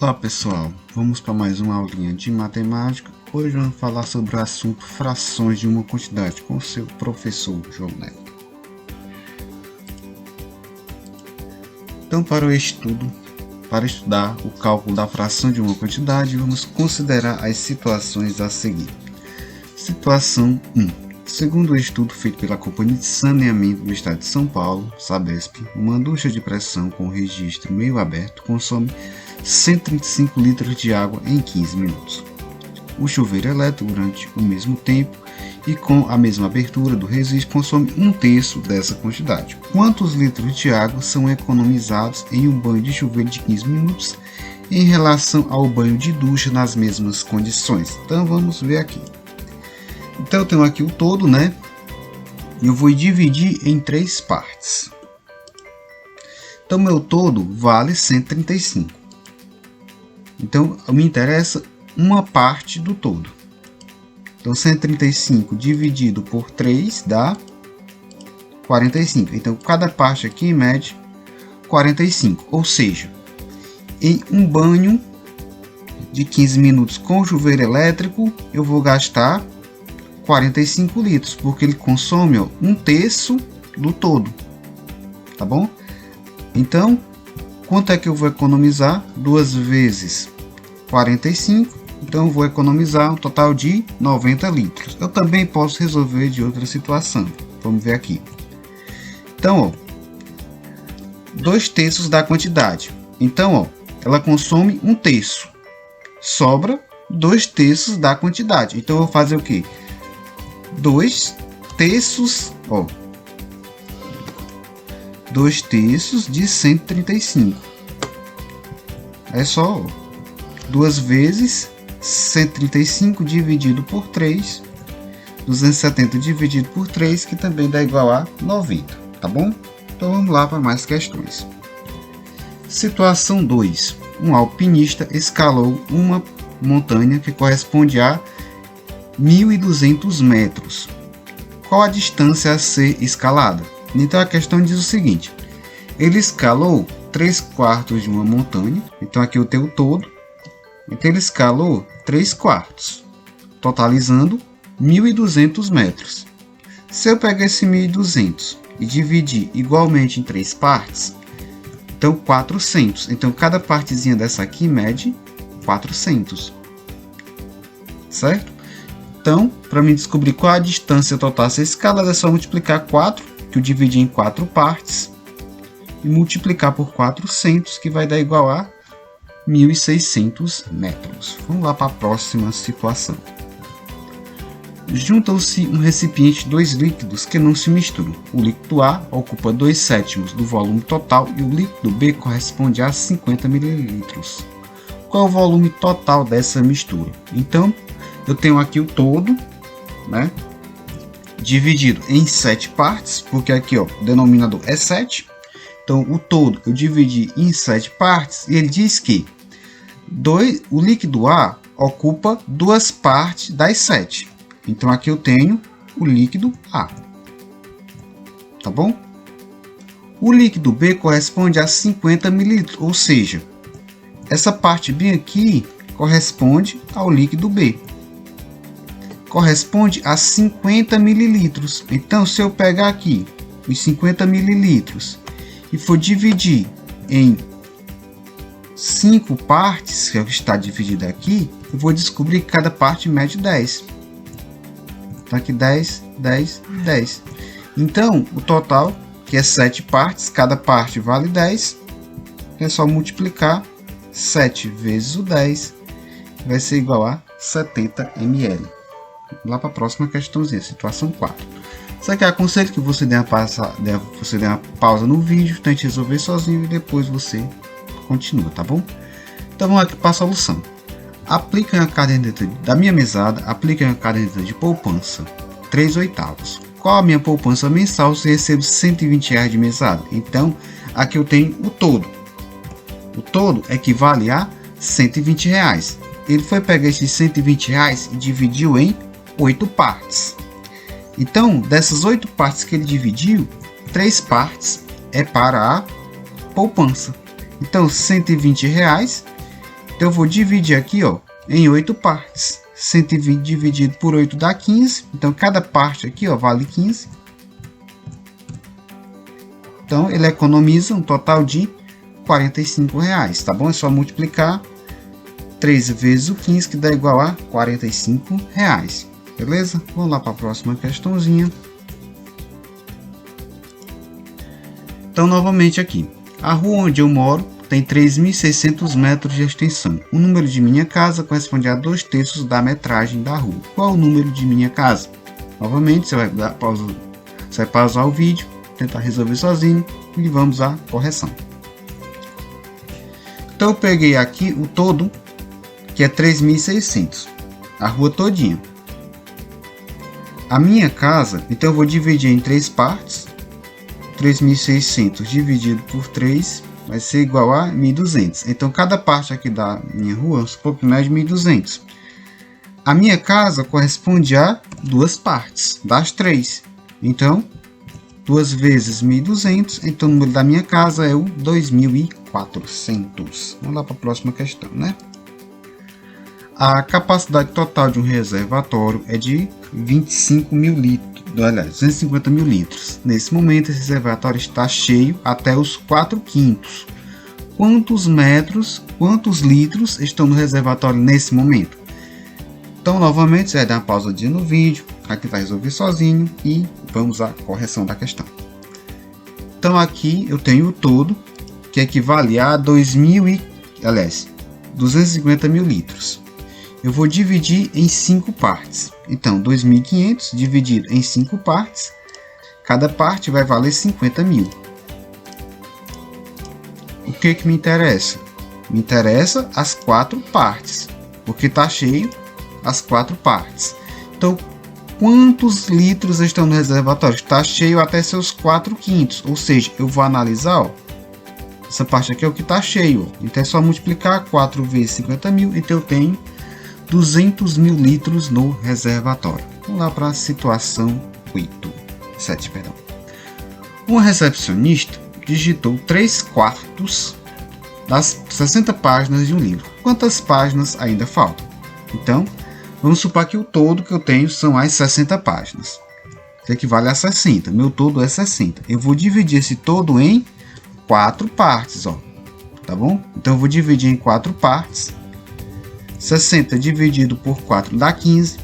Olá pessoal, vamos para mais uma aulinha de matemática. Hoje vamos falar sobre o assunto frações de uma quantidade com o seu professor João Neto. Então, para estudar o cálculo da fração de uma quantidade, vamos considerar as situações a seguir. Situação 1. Segundo o estudo feito pela Companhia de Saneamento do Estado de São Paulo, Sabesp, uma ducha de pressão com registro meio aberto consome 135 litros de água em 15 minutos. O chuveiro elétrico, durante o mesmo tempo e com a mesma abertura do registro, consome 1/3 dessa quantidade. Quantos litros de água são economizados em um banho de chuveiro de 15 minutos em relação ao banho de ducha nas mesmas condições? Então vamos ver aqui. Então eu tenho aqui o todo, né? E eu vou dividir em 3 partes. Então meu todo vale 135. Então me interessa uma parte do todo. Então 135 dividido por 3 dá 45. Então cada parte aqui mede 45. Ou seja, em um banho de 15 minutos com chuveiro elétrico, eu vou gastar 45 litros, porque ele consome 1/3 do todo, tá bom? Então, quanto é que eu vou economizar? 2 vezes 45, então eu vou economizar um total de 90 litros. Eu também posso resolver de outra situação, vamos ver aqui. Então, 2/3 da quantidade, então ela consome 1/3, sobra 2/3 da quantidade, então eu vou fazer o que? 2/3, 2/3 de 135. É só 2 vezes 135 dividido por 3, 270 dividido por 3, que também dá igual a 90, tá bom? Então vamos lá para mais questões. Situação 2. Um alpinista escalou uma montanha que corresponde a 1.200 metros. Qual a distância a ser escalada? Então a questão diz o seguinte: ele escalou 3/4 de uma montanha. Então aqui eu tenho o todo. Então ele escalou 3/4, totalizando 1.200 metros. Se eu pegar esse 1.200 e dividir igualmente em 3 partes, então 400. Então cada partezinha dessa aqui mede 400, certo? Então, para mim descobrir qual a distância total a ser escalada, é só multiplicar 4, que eu dividi em 4 partes, e multiplicar por 400, que vai dar igual a 1.600 metros. Vamos lá para a próxima situação. Juntam-se um recipiente 2 líquidos que não se misturam. O líquido A ocupa 2/7 do volume total e o líquido B corresponde a 50 ml. Qual é o volume total dessa mistura? Então, eu tenho aqui o todo, né, dividido em 7 partes, porque aqui o denominador é 7. Então o todo eu dividi em 7 partes e ele diz que o líquido A ocupa 2 partes das 7. Então aqui eu tenho o líquido A, tá bom? O líquido B corresponde a 50 ml, ou seja, essa parte bem aqui corresponde ao líquido B. Corresponde a 50 mililitros. Então, se eu pegar aqui os 50 mililitros e for dividir em 5 partes, que é o que está dividido aqui, eu vou descobrir que cada parte mede 10. Então, aqui 10, 10, 10. Então, o total, que é 7 partes, cada parte vale 10. É só multiplicar 7 vezes o 10, vai ser igual a 70 ml. Lá para a próxima questãozinha, situação 4. Isso aqui aconselho que você dê uma pausa no vídeo, tente resolver sozinho e depois você continua, tá bom? Então vamos aqui para a solução. Apliquem a caderneta da minha mesada, apliquem a caderneta de poupança 3/8. Qual a minha poupança mensal se eu recebo R$120 de mesada? Então aqui eu tenho o todo. O todo equivale a R$120. Ele foi pegar esses R$120 e dividiu em 8 partes. Então, dessas 8 partes que ele dividiu, 3 partes é para a poupança. Então, R$120 Então eu vou dividir aqui, ó, em 8 partes. 120 dividido por 8 dá 15. Então cada parte aqui, ó, vale 15. Então ele economiza um total de R$ 45, tá bom? É só multiplicar 3 vezes o 15, que dá igual a R$ 45, beleza? Vamos lá para a próxima questãozinha. Então, novamente aqui, a rua onde eu moro tem 3.600 metros de extensão. O número de minha casa corresponde a 2/3 da metragem da rua. Qual o número de minha casa? Novamente, você vai pausar o vídeo, tentar resolver sozinho e vamos à correção. Então, eu peguei aqui o todo, que é 3.600, a rua todinha. A minha casa, então eu vou dividir em 3 partes. 3.600 dividido por 3 vai ser igual a 1.200. Então, cada parte aqui da minha rua, vamos supor que não é de 1.200. A minha casa corresponde a 2 partes das 3. Então, 2 vezes 1.200. Então, o número da minha casa é o 2.400. Vamos lá para a próxima questão, né? A capacidade total de um reservatório é de 25.000 litros. Aliás, 250 mil litros. Nesse momento, esse reservatório está cheio até os 4/5. Quantos litros estão no reservatório nesse momento? Então, novamente, você vai dar uma pausadinha no vídeo, aqui vai resolver sozinho e vamos à correção da questão. Então, aqui eu tenho o todo, que equivale a 250 mil litros. Eu vou dividir em 5 partes. Então, 2.500 dividido em 5 partes. Cada parte vai valer 50 mil. O que me interessa? Me interessa as 4 partes, porque está cheio as 4 partes. Então, quantos litros estão no reservatório? Está cheio até seus 4/5. Ou seja, eu vou analisar, ó, essa parte aqui é o que está cheio. Ó. Então, é só multiplicar 4 vezes 50 mil. Então, eu tenho 200 mil litros no reservatório. Vamos lá para a situação 7. Uma recepcionista digitou 3/4 das 60 páginas de um livro. Quantas páginas ainda faltam? Então, vamos supor que o todo que eu tenho são as 60 páginas, que equivale a 60. Meu todo é 60. Eu vou dividir esse todo em 4 partes, ó. Tá bom? Então, eu vou dividir em 4 partes. 60 dividido por 4 dá 15.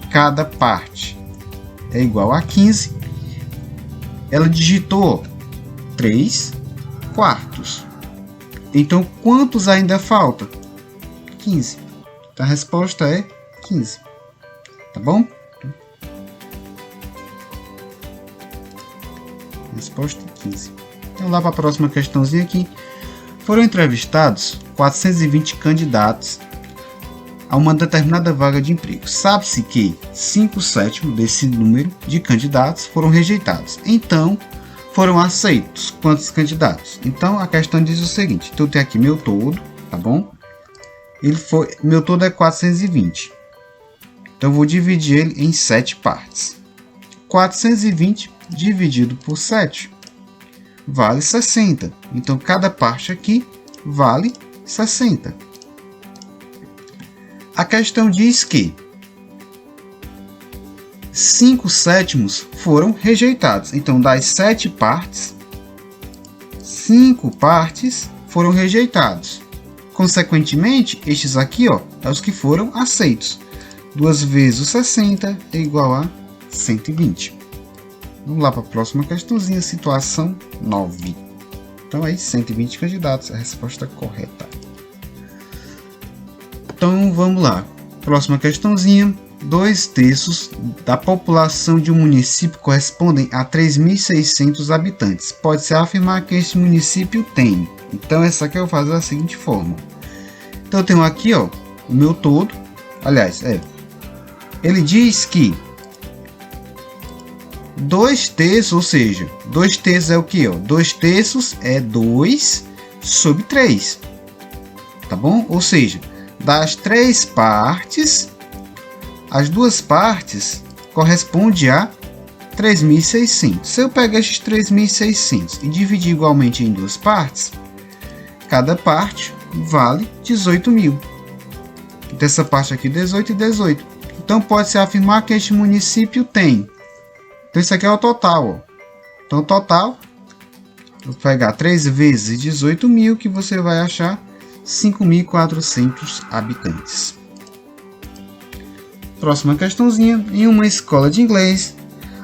Cada parte é igual a 15. Ela digitou 3/4. Então, quantos ainda falta? 15. Então, a resposta é 15. Tá bom? Resposta 15. Então, lá para a próxima questãozinha aqui. Foram entrevistados 420 candidatos a uma determinada vaga de emprego. Sabe-se que 5/7 desse número de candidatos foram rejeitados. Então, foram aceitos quantos candidatos? Então, a questão diz o seguinte. Então, eu tenho aqui meu todo, tá bom? Meu todo é 420. Então, eu vou dividir ele em 7 partes. 420 dividido por 7 vale 60. Então, cada parte aqui vale 60. A questão diz que 5/7 foram rejeitados. Então, das 7 partes, 5 partes foram rejeitados. Consequentemente, estes aqui, ó, é os que foram aceitos. 2 vezes o 60 é igual a 120. Vamos lá para a próxima questãozinha, situação 9. Então, aí, 120 candidatos, a resposta correta. Então, vamos lá. Próxima questãozinha. 2/3 da população de um município correspondem a 3.600 habitantes. Pode-se afirmar que este município tem. Então, essa aqui eu vou fazer da seguinte forma. Então, eu tenho aqui, ó, o meu todo. Aliás, ele diz que 2/3, ou seja, 2/3 é o que? 2/3 é 2/3. Tá bom? Ou seja, das 3 partes, as 2 partes correspondem a 3.600. Se eu pegar estes 3.600 e dividir igualmente em 2 partes, cada parte vale 18.000. Então, essa parte aqui 18 e 18. Então pode-se afirmar que este município tem. Então isso aqui é o total. Ó. Então o total, eu vou pegar 3 vezes 18.000, que você vai achar 5.400 habitantes. Próxima questãozinha. Em uma escola de inglês,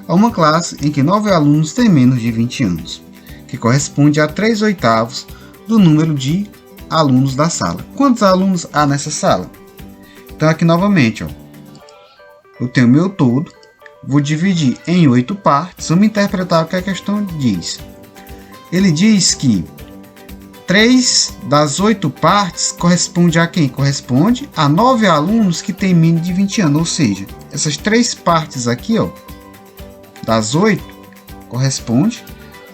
há uma classe em que 9 alunos têm menos de 20 anos, que corresponde a 3/8 do número de alunos da sala. Quantos alunos há nessa sala? Então aqui novamente, ó, eu tenho o meu todo, vou dividir em 8 partes, vamos interpretar o que a questão diz. Ele diz que 3 das 8 partes corresponde a quem? Corresponde a 9 alunos que têm menos de 20 anos, ou seja, essas 3 partes aqui, ó, das 8, corresponde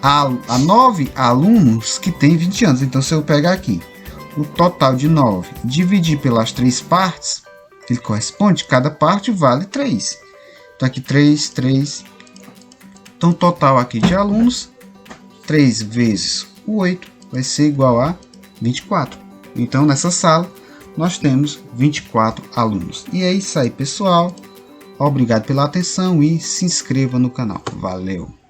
a 9 alunos que têm 20 anos. Então, se eu pegar aqui o total de 9 dividir pelas 3 partes, que corresponde, cada parte vale 3. Então, aqui 3, 3. Então, o total aqui de alunos, 3 vezes o 8, vai ser igual a 24. Então, nessa sala, nós temos 24 alunos. E é isso aí, pessoal. Obrigado pela atenção e se inscreva no canal. Valeu!